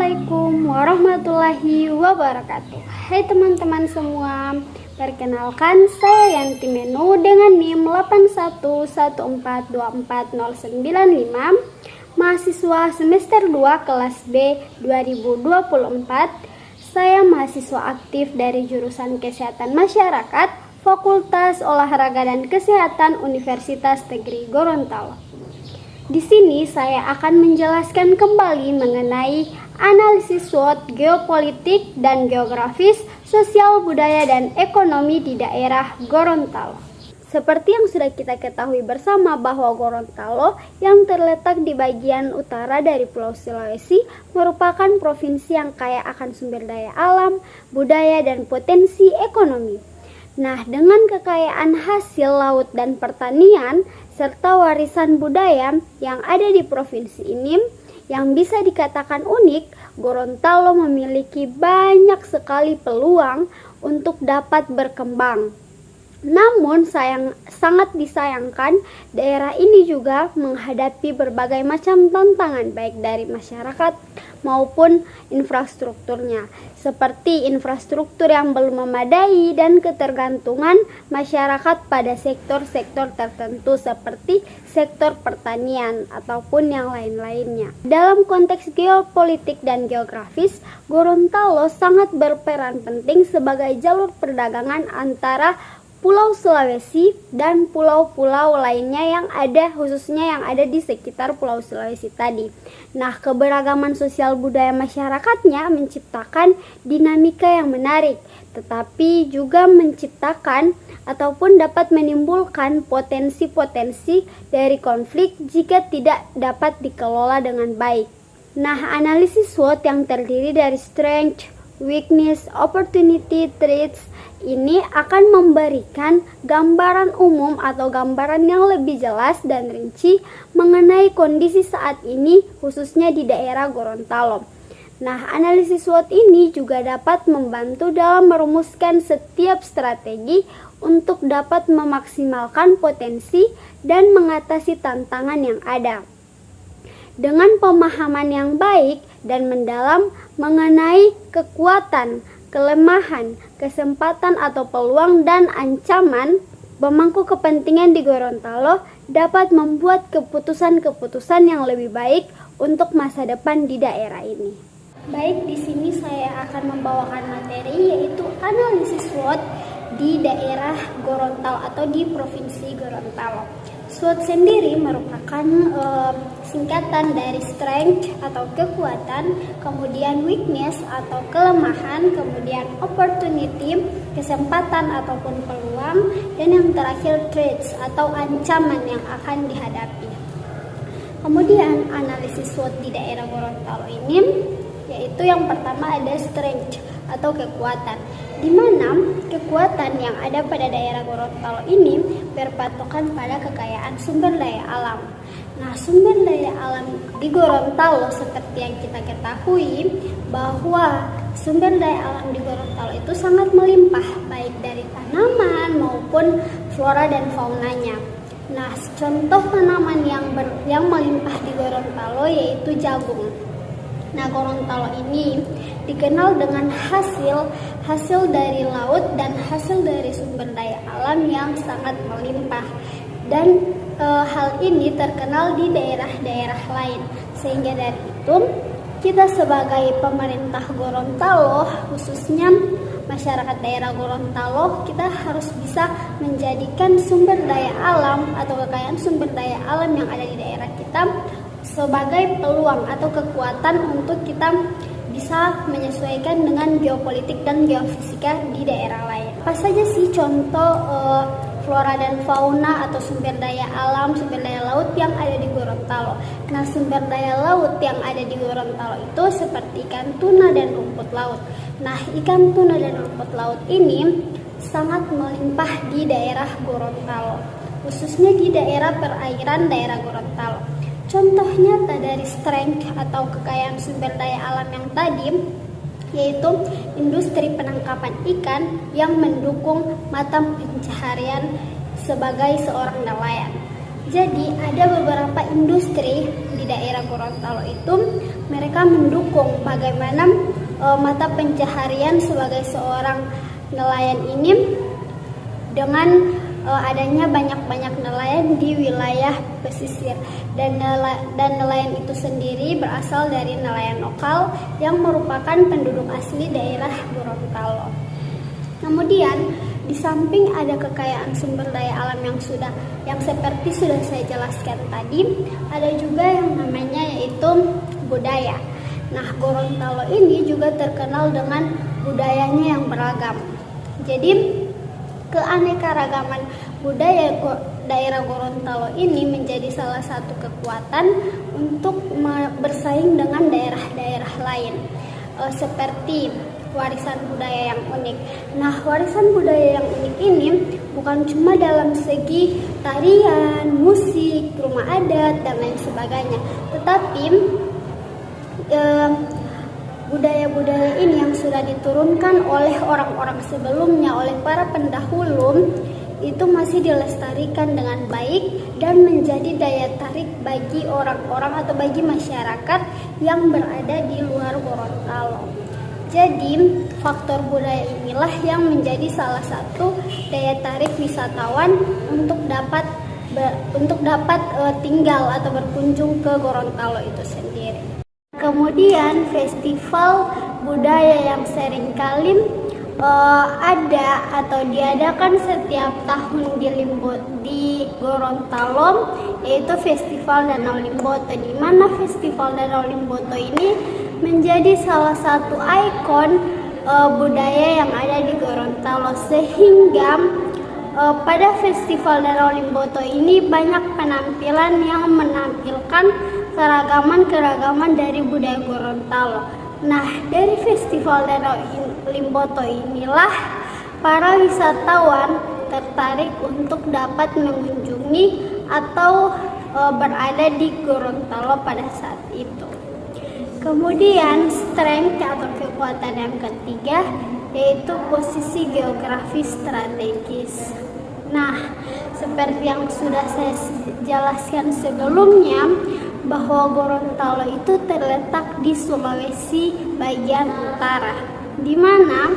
Assalamualaikum warahmatullahi wabarakatuh. Hai teman-teman semua, perkenalkan saya Yanti Menu dengan NIM 8114240955, mahasiswa semester 2 kelas B 2024. Saya mahasiswa aktif dari jurusan Kesehatan Masyarakat, Fakultas Olahraga dan Kesehatan Universitas Negeri Gorontalo. Di sini saya akan menjelaskan kembali mengenai analisis SWOT geopolitik dan geografis, sosial, budaya, dan ekonomi di daerah Gorontalo. Seperti yang sudah kita ketahui bersama bahwa Gorontalo yang terletak di bagian utara dari Pulau Sulawesi merupakan provinsi yang kaya akan sumber daya alam, budaya, dan potensi ekonomi. Nah, dengan kekayaan hasil laut dan pertanian, serta warisan budaya yang ada di provinsi ini, yang bisa dikatakan unik, Gorontalo memiliki banyak sekali peluang untuk dapat berkembang. Namun, sangat disayangkan, daerah ini juga menghadapi berbagai macam tantangan baik dari masyarakat maupun infrastrukturnya, seperti infrastruktur yang belum memadai dan ketergantungan masyarakat pada sektor-sektor tertentu seperti sektor pertanian ataupun yang lain-lainnya. Dalam konteks geopolitik dan geografis, Gorontalo sangat berperan penting sebagai jalur perdagangan antara Pulau Sulawesi dan pulau-pulau lainnya yang ada, khususnya yang ada di sekitar Pulau Sulawesi tadi. Nah, keberagaman sosial budaya masyarakatnya menciptakan dinamika yang menarik, tetapi juga menciptakan ataupun dapat menimbulkan potensi-potensi dari konflik jika tidak dapat dikelola dengan baik. Nah, analisis SWOT yang terdiri dari strength, weakness, opportunity, threats ini akan memberikan gambaran umum atau gambaran yang lebih jelas dan rinci mengenai kondisi saat ini khususnya di daerah Gorontalo. Nah, analisis SWOT ini juga dapat membantu dalam merumuskan setiap strategi untuk dapat memaksimalkan potensi dan mengatasi tantangan yang ada. Dengan pemahaman yang baik dan mendalam mengenai kekuatan, kelemahan, kesempatan atau peluang dan ancaman, pemangku kepentingan di Gorontalo dapat membuat keputusan-keputusan yang lebih baik untuk masa depan di daerah ini. Baik, di sini saya akan membawakan materi yaitu analisis SWOT di daerah Gorontalo atau di Provinsi Gorontalo. SWOT sendiri merupakan singkatan dari strength atau kekuatan, kemudian weakness atau kelemahan, kemudian opportunity, kesempatan ataupun peluang, dan yang terakhir threats atau ancaman yang akan dihadapi. Kemudian analisis SWOT di daerah Gorontalo ini yaitu yang pertama ada strength atau kekuatan, di mana kekuatan yang ada pada daerah Gorontalo ini berpatokan pada kekayaan sumber daya alam. Nah, sumber daya alam di Gorontalo seperti yang kita ketahui bahwa sumber daya alam di Gorontalo itu sangat melimpah baik dari tanaman maupun flora dan faunanya. Nah, contoh tanaman yang melimpah di Gorontalo yaitu jagung. Nah, Gorontalo ini dikenal dengan hasil dari laut dan hasil dari sumber daya alam yang sangat melimpah, dan hal ini terkenal di daerah-daerah lain. Sehingga dari itu kita sebagai pemerintah Gorontalo, khususnya masyarakat daerah Gorontalo, kita harus bisa menjadikan sumber daya alam atau kekayaan sumber daya alam yang ada di daerah kita sebagai peluang atau kekuatan untuk kita bisa menyesuaikan dengan geopolitik dan geofisika di daerah lain. Apa saja sih contoh flora dan fauna atau sumber daya alam, sumber daya laut yang ada di Gorontalo? Nah, sumber daya laut yang ada di Gorontalo itu seperti ikan tuna dan rumput laut. Nah, ikan tuna dan rumput laut ini sangat melimpah di daerah Gorontalo, khususnya di daerah perairan daerah Gorontalo. Contohnya dari strength atau kekayaan sumber daya alam yang tadi, yaitu industri penangkapan ikan yang mendukung mata pencaharian sebagai seorang nelayan. Jadi ada beberapa industri di daerah Gorontalo itu mereka mendukung bagaimana mata pencaharian sebagai seorang nelayan ini dengan adanya banyak-banyak nelayan di wilayah pesisir, dan nelayan itu sendiri berasal dari nelayan lokal yang merupakan penduduk asli daerah Gorontalo. Kemudian di samping ada kekayaan sumber daya alam yang seperti sudah saya jelaskan tadi, ada juga yang namanya yaitu budaya. Nah, Gorontalo ini juga terkenal dengan budayanya yang beragam. Jadi keanekaragaman budaya daerah Gorontalo ini menjadi salah satu kekuatan untuk bersaing dengan daerah-daerah lain, seperti warisan budaya yang unik. Nah, warisan budaya yang unik ini bukan cuma dalam segi tarian, musik, rumah adat, dan lain sebagainya, tetapi budaya-budaya ini yang sudah diturunkan oleh orang-orang sebelumnya, oleh para pendahulu, itu masih dilestarikan dengan baik dan menjadi daya tarik bagi orang-orang atau bagi masyarakat yang berada di luar Gorontalo. Jadi, faktor budaya inilah yang menjadi salah satu daya tarik wisatawan untuk dapat tinggal atau berkunjung ke Gorontalo itu sendiri. Kemudian festival budaya yang seringkali ada atau diadakan setiap tahun di Gorontalo, yaitu Festival Danau Limboto, di mana Festival Danau Limboto ini menjadi salah satu ikon budaya yang ada di Gorontalo, sehingga pada Festival Danau Limboto ini banyak penampilan yang menampilkan keragaman dari budaya Gorontalo. Nah, dari Festival Danau Limboto inilah para wisatawan tertarik untuk dapat mengunjungi atau berada di Gorontalo pada saat itu. Kemudian strength atau kekuatan yang ketiga yaitu posisi geografis strategis. Nah, seperti yang sudah saya jelaskan sebelumnya, bahwa Gorontalo itu terletak di Sulawesi bagian utara, di mana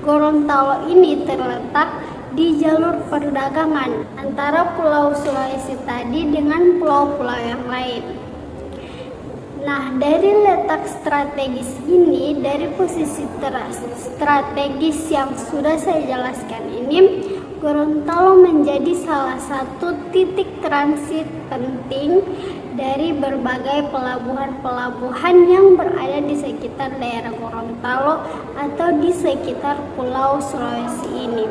Gorontalo ini terletak di jalur perdagangan antara Pulau Sulawesi tadi dengan pulau-pulau yang lain. Nah, dari letak strategis ini, dari posisi strategis yang sudah saya jelaskan ini, Gorontalo menjadi salah satu titik transit penting dari berbagai pelabuhan-pelabuhan yang berada di sekitar daerah Gorontalo atau di sekitar Pulau Sulawesi ini.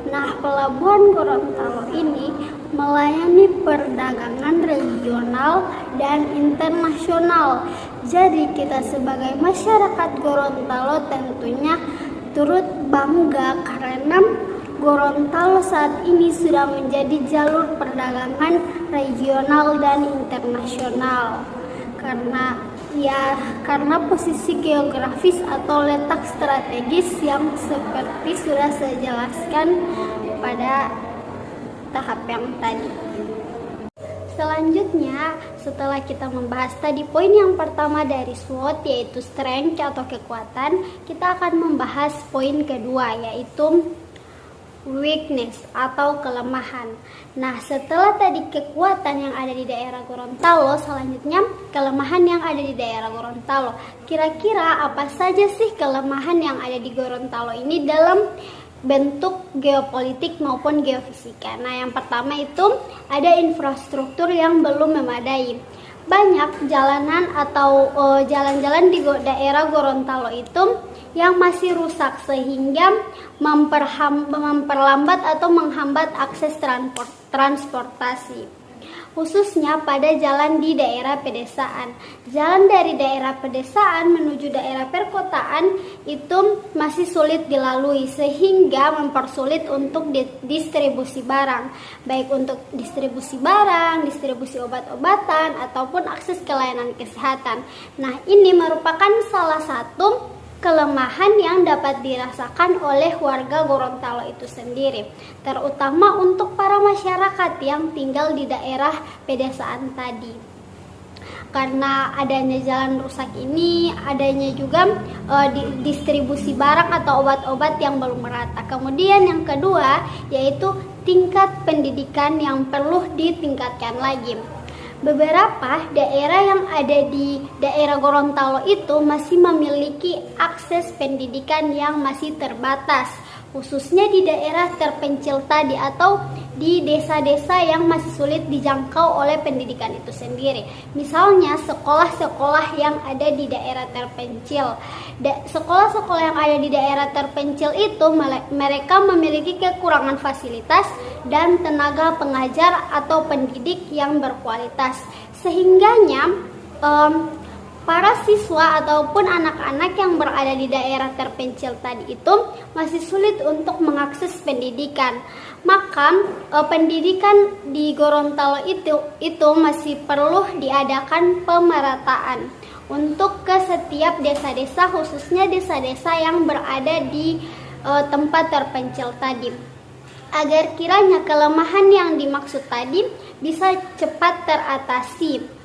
Nah, pelabuhan Gorontalo ini melayani perdagangan regional dan internasional. Jadi kita sebagai masyarakat Gorontalo tentunya turut bangga karena Gorontalo saat ini sudah menjadi jalur perdagangan regional dan internasional karena posisi geografis atau letak strategis yang seperti sudah saya jelaskan pada tahap yang tadi. Selanjutnya, setelah kita membahas tadi poin yang pertama dari SWOT yaitu strength atau kekuatan, kita akan membahas poin kedua yaitu weakness atau kelemahan. Nah, setelah tadi kekuatan yang ada di daerah Gorontalo, selanjutnya kelemahan yang ada di daerah Gorontalo. Kira-kira apa saja sih kelemahan yang ada di Gorontalo ini dalam bentuk geopolitik maupun geofisika? Nah, yang pertama itu ada infrastruktur yang belum memadai. Banyak jalanan atau jalan-jalan di daerah Gorontalo itu yang masih rusak sehingga memperlambat atau menghambat akses transportasi, khususnya pada jalan di daerah pedesaan. Jalan dari daerah pedesaan menuju daerah perkotaan itu masih sulit dilalui sehingga mempersulit untuk distribusi barang, baik untuk distribusi barang, distribusi obat-obatan ataupun akses ke layanan kesehatan. Nah, ini merupakan salah satu kelemahan yang dapat dirasakan oleh warga Gorontalo itu sendiri, terutama untuk para masyarakat yang tinggal di daerah pedesaan tadi. karena adanya jalan rusak ini, adanya juga distribusi barang atau obat-obat yang belum merata. Kemudian yang kedua yaitu tingkat pendidikan yang perlu ditingkatkan lagi. Beberapa daerah yang ada di daerah Gorontalo itu masih memiliki akses pendidikan yang masih terbatas, khususnya di daerah terpencil tadi atau di desa-desa yang masih sulit dijangkau oleh pendidikan itu sendiri. Misalnya sekolah-sekolah yang ada di daerah terpencil. Sekolah-sekolah yang ada di daerah terpencil itu mereka memiliki kekurangan fasilitas dan tenaga pengajar atau pendidik yang berkualitas. Sehingganya para siswa ataupun anak-anak yang berada di daerah terpencil tadi itu masih sulit untuk mengakses pendidikan. Maka pendidikan di Gorontalo itu masih perlu diadakan pemerataan untuk ke setiap desa-desa, khususnya desa-desa yang berada di tempat terpencil tadi, agar kiranya kelemahan yang dimaksud tadi bisa cepat teratasi.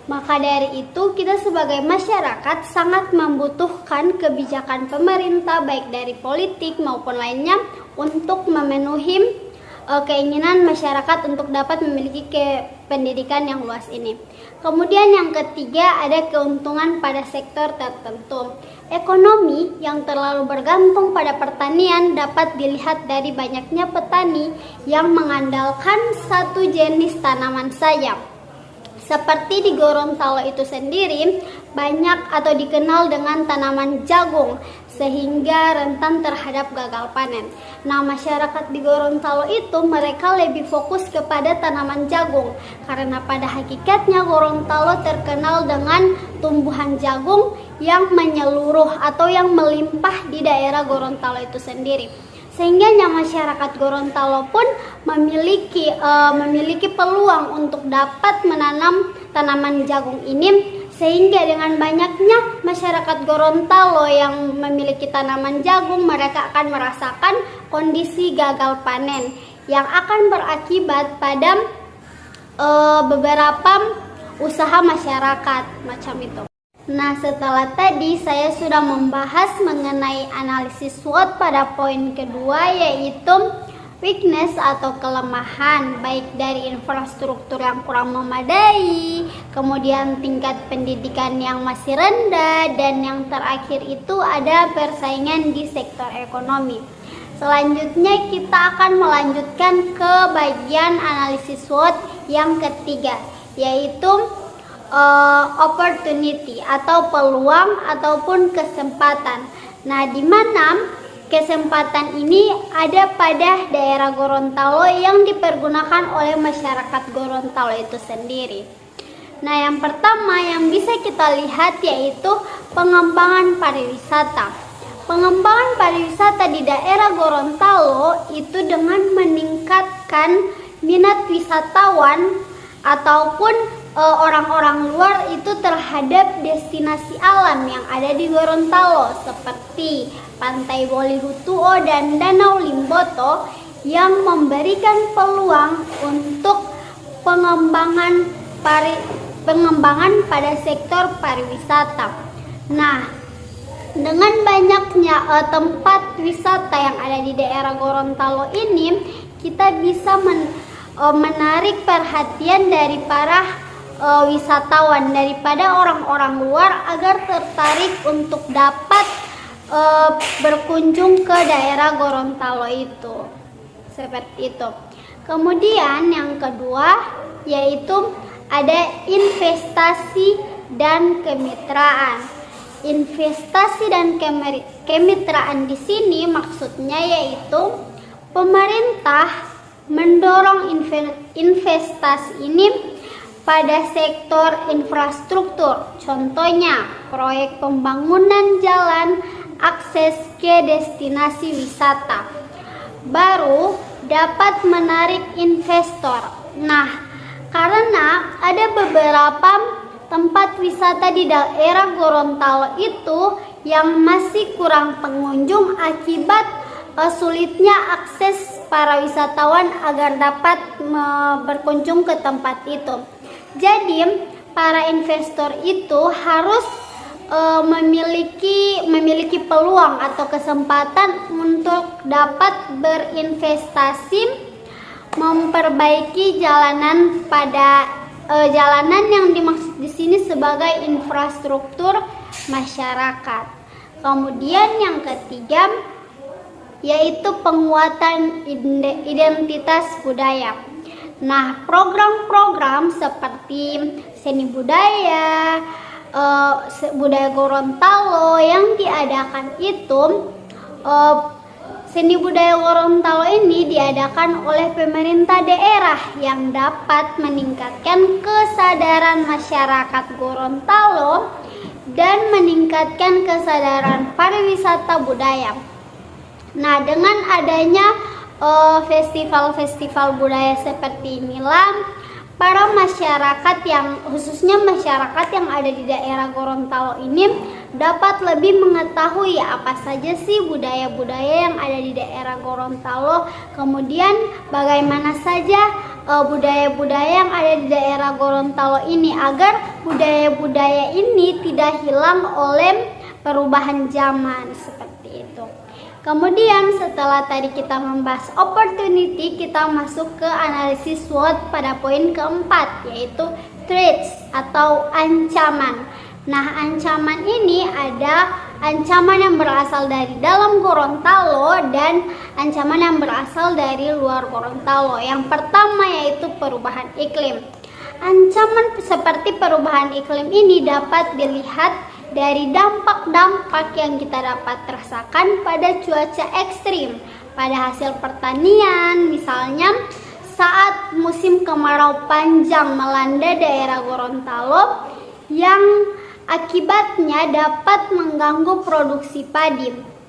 Maka dari itu kita sebagai masyarakat sangat membutuhkan kebijakan pemerintah baik dari politik maupun lainnya untuk memenuhi keinginan masyarakat untuk dapat memiliki pendidikan yang luas ini. Kemudian yang ketiga ada keuntungan pada sektor tertentu. Ekonomi yang terlalu bergantung pada pertanian dapat dilihat dari banyaknya petani yang mengandalkan satu jenis tanaman saja. Seperti di Gorontalo itu sendiri banyak atau dikenal dengan tanaman jagung sehingga rentan terhadap gagal panen. Nah, masyarakat di Gorontalo itu mereka lebih fokus kepada tanaman jagung karena pada hakikatnya Gorontalo terkenal dengan tumbuhan jagung yang menyeluruh atau yang melimpah di daerah Gorontalo itu sendiri. Sehingga masyarakat Gorontalo pun memiliki peluang untuk dapat menanam tanaman jagung ini, sehingga dengan banyaknya masyarakat Gorontalo yang memiliki tanaman jagung, mereka akan merasakan kondisi gagal panen yang akan berakibat pada beberapa usaha masyarakat macam itu. Nah, setelah tadi saya sudah membahas mengenai analisis SWOT pada poin kedua, yaitu weakness atau kelemahan baik dari infrastruktur yang kurang memadai, kemudian tingkat pendidikan yang masih rendah, dan yang terakhir itu ada persaingan di sektor ekonomi. Selanjutnya kita akan melanjutkan ke bagian analisis SWOT yang ketiga, yaitu opportunity atau peluang ataupun kesempatan. Nah, di mana kesempatan ini ada pada daerah Gorontalo yang dipergunakan oleh masyarakat Gorontalo itu sendiri. Nah, yang pertama yang bisa kita lihat yaitu pengembangan pariwisata. Pengembangan pariwisata di daerah Gorontalo itu dengan meningkatkan minat wisatawan ataupun orang-orang luar itu terhadap destinasi alam yang ada di Gorontalo seperti Pantai Bolihutuo dan Danau Limboto yang memberikan peluang untuk pengembangan pada sektor pariwisata. Nah, dengan banyaknya tempat wisata yang ada di daerah Gorontalo ini, kita bisa menarik perhatian dari para wisatawan daripada orang-orang luar agar tertarik untuk dapat berkunjung ke daerah Gorontalo itu. Seperti itu. Kemudian yang kedua yaitu ada investasi dan kemitraan. Investasi dan kemitraan di sini maksudnya yaitu pemerintah mendorong investasi ini pada sektor infrastruktur, contohnya proyek pembangunan jalan akses ke destinasi wisata, baru dapat menarik investor. Nah, karena ada beberapa tempat wisata di daerah Gorontalo itu yang masih kurang pengunjung akibat sulitnya akses para wisatawan agar dapat berkunjung ke tempat itu. Jadi, para investor itu harus memiliki peluang atau kesempatan untuk dapat berinvestasi memperbaiki jalanan jalanan yang dimaksud di sini sebagai infrastruktur masyarakat. Kemudian yang ketiga yaitu penguatan identitas budaya. Nah, program-program seperti seni budaya, budaya Gorontalo yang diadakan itu, seni budaya Gorontalo ini diadakan oleh pemerintah daerah yang dapat meningkatkan kesadaran masyarakat Gorontalo dan meningkatkan kesadaran pariwisata budaya. Nah, dengan adanya festival-festival budaya seperti inilah para masyarakat khususnya masyarakat yang ada di daerah Gorontalo ini dapat lebih mengetahui apa saja sih budaya-budaya yang ada di daerah Gorontalo, kemudian bagaimana saja budaya-budaya yang ada di daerah Gorontalo ini agar budaya-budaya ini tidak hilang oleh perubahan zaman seperti itu. Kemudian setelah tadi kita membahas opportunity, kita masuk ke analisis SWOT pada poin keempat, yaitu threats atau ancaman. Nah, ancaman ini ada ancaman yang berasal dari dalam Gorontalo dan ancaman yang berasal dari luar Gorontalo. Yang pertama yaitu perubahan iklim. Ancaman seperti perubahan iklim ini dapat dilihat dari dampak-dampak yang kita dapat rasakan pada cuaca ekstrim, pada hasil pertanian, misalnya saat musim kemarau panjang melanda daerah Gorontalo yang akibatnya dapat mengganggu produksi padi.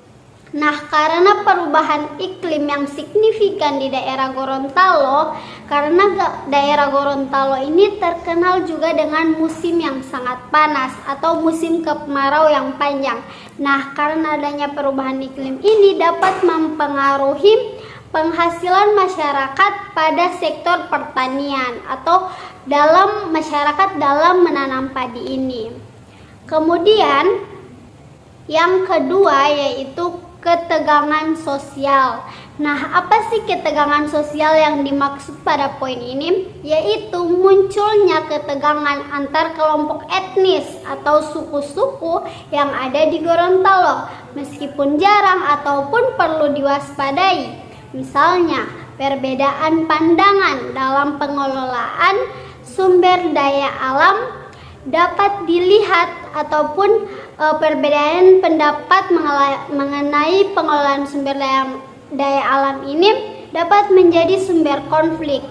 Nah, karena perubahan iklim yang signifikan di daerah Gorontalo, karena daerah Gorontalo ini terkenal juga dengan musim yang sangat panas atau musim kemarau yang panjang. Nah, karena adanya perubahan iklim ini dapat mempengaruhi penghasilan masyarakat pada sektor pertanian atau dalam masyarakat dalam menanam padi ini. Kemudian yang kedua yaitu ketegangan sosial. Nah, apa sih ketegangan sosial yang dimaksud pada poin ini? Yaitu munculnya ketegangan antar kelompok etnis atau suku-suku yang ada di Gorontalo, meskipun jarang ataupun perlu diwaspadai. Misalnya, perbedaan pandangan dalam pengelolaan sumber daya alam dapat dilihat ataupun perbedaan pendapat mengenai pengelolaan sumber daya alam ini dapat menjadi sumber konflik.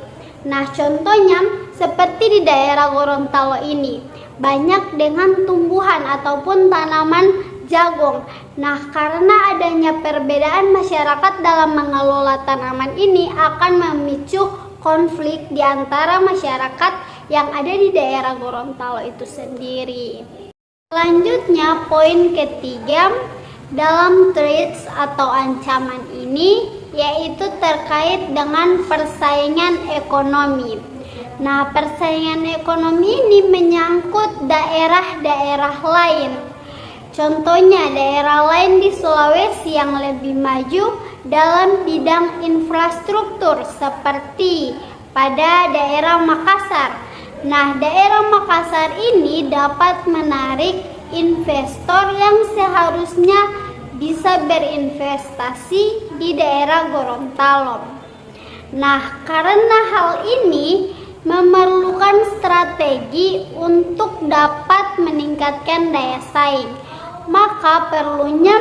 Nah, contohnya seperti di daerah Gorontalo ini banyak dengan tumbuhan ataupun tanaman jagung. Nah, karena adanya perbedaan masyarakat dalam mengelola tanaman ini akan memicu konflik di antara masyarakat yang ada di daerah Gorontalo itu sendiri. Selanjutnya, poin ketiga dalam threats atau ancaman ini yaitu terkait dengan persaingan ekonomi. Nah, persaingan ekonomi ini menyangkut daerah-daerah lain. Contohnya, daerah lain di Sulawesi yang lebih maju dalam bidang infrastruktur seperti pada daerah Makassar. Nah, daerah Makassar ini dapat menarik investor yang seharusnya bisa berinvestasi di daerah Gorontalo. Nah, karena hal ini memerlukan strategi untuk dapat meningkatkan daya saing, maka perlunya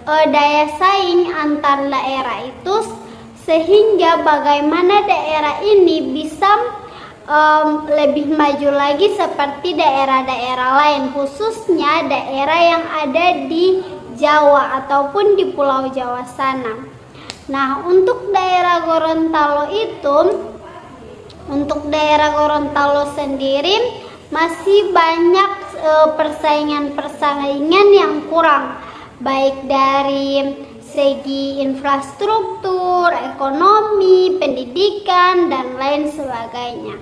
daya saing antar daerah itu sehingga bagaimana daerah ini bisa lebih maju lagi seperti daerah-daerah lain, khususnya daerah yang ada di Jawa ataupun di Pulau Jawa sana. Nah, untuk daerah Gorontalo sendiri masih banyak persaingan yang kurang, baik dari segi infrastruktur, ekonomi, pendidikan, dan lain sebagainya.